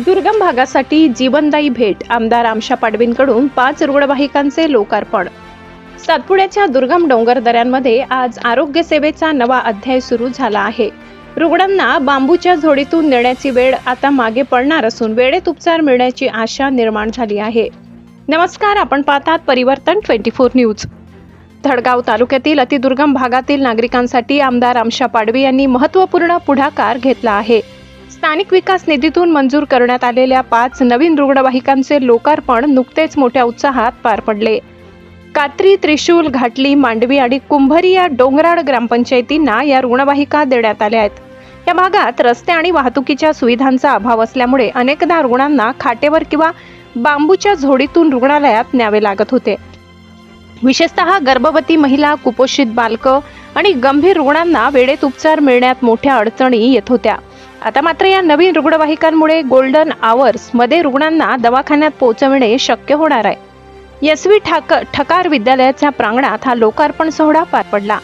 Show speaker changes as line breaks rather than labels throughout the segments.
दुर्गम भागासाठी जीवनदायी भेट आमदार आमशा पाडवींकडून 5 रुग्णवाहिकांचे लोकार्पण। सातपुड्याच्या दुर्गम डोंगर दऱ्यांमध्ये आज आरोग्य सेवेचा नवा अध्याय सुरू झाला आहे। रुग्णांना बांबूच्या झोडीतून नेण्याची वेळ आता मागे पडणार असून वेळेत उपचार मिळण्याची आशा निर्माण झाली आहे। नमस्कार, आपण पाहतात परिवर्तन 24 न्यूज। धडगाव तालुक्यातील अतिदुर्गम भागातील नागरिकांसाठी आमदार आमशा पाडवी यांनी महत्त्वपूर्ण पुढाकार घेतला आहे। स्थानिक विकास निधीतून मंजूर करण्यात आलेल्या 5 नवीन रुग्णवाहिकांचे लोकार्पण नुकतेच मोठ्या उत्साहात पार पडले। कात्री, त्रिशूल, घाटली, मांडवी आणि कुंभरी या डोंगराळ ग्रामपंचायतींना या रुग्णवाहिका देण्यात आल्या आहेत। या भागात रस्ते आणि वाहतुकीच्या सुविधांचा अभाव असल्यामुळे अनेकदा रुग्णांना खाटेवर किंवा बांबूच्या झोडीतून रुग्णालयात न्यावे लागत होते। विशेषतः गर्भवती महिला, कुपोषित बालकं आणि गंभीर रुग्णांना वेळेत उपचार मिळण्यात मोठ्या अडचणी येत होत्या। आता मात्र या नवीन रुग्णवाहिकांमुळे गोल्डन आवर्स मध्ये रुग्णांना दवाखान्यात पोहोचविणे शक्य होणार आहे। यसवी ठकार विद्यालयाच्या प्रांगणात हा लोकार्पण सोहळा पार पडला।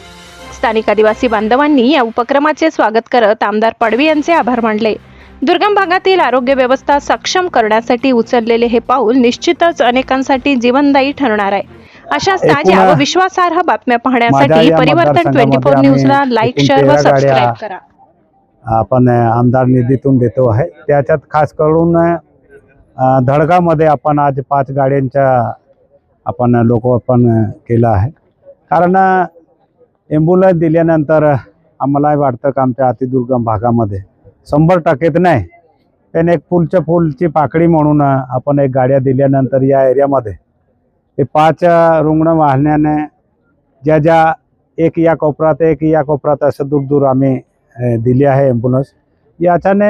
स्थानिक आदिवासी बांधवांनी या उपक्रमाचे स्वागत करत आमदार पाडवी यांचे आभार मानले। दुर्गम भागातील आरोग्य व्यवस्था सक्षम करण्यासाठी उचललेले हे पाऊल निश्चितच अनेकांसाठी जीवनदायी ठरणार आहे। अशा ताज्या व विश्वासार्ह बातम्या पाहण्यासाठी परिवर्तन 24 न्यूजला लाईक, शेअर व सबस्क्राइब करा।
आपण आमदार निधीतून देतो आहे, त्याच्यात खास करून धडगावमध्ये आपण आज 5 गाड्यांच्या आपण लोकार्पण केलं आहे। कारण ॲम्ब्युलन्स दिल्यानंतर आम्हाला वाटतं की आमच्या अतिदुर्गम भागामध्ये 100% नाही पण एक फुलची पाकळी म्हणून आपण एक गाड्या दिल्यानंतर या एरियामध्ये हे 5 रुग्ण वाहनाने ज्या एक या कोपऱ्यात एक या कोपऱ्यात असं दूर आम्ही दिली आहे ॲम्ब्युलन्स। याच्याने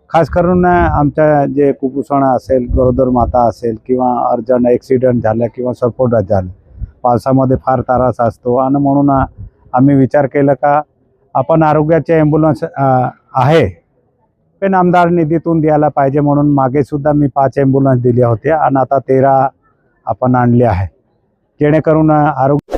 खास करून आमच्या जे कुपोषण असेल, गरोदर माता असेल किंवा अर्जंट ॲक्सिडेंट झालं किंवा सपोर्ट झालं, पावसामध्ये फार त्रास असतो आणि म्हणून आम्ही विचार केला का आपण आरोग्याचे ॲम्ब्युलन्स आहे पण आमदार निधीतून द्यायला पाहिजे, म्हणून मागे सुद्धा मी 5 ॲम्ब्युलन्स दिल्या होत्या आणि आता 13 आपण आणले आहे, जेणेकरून आरोग्य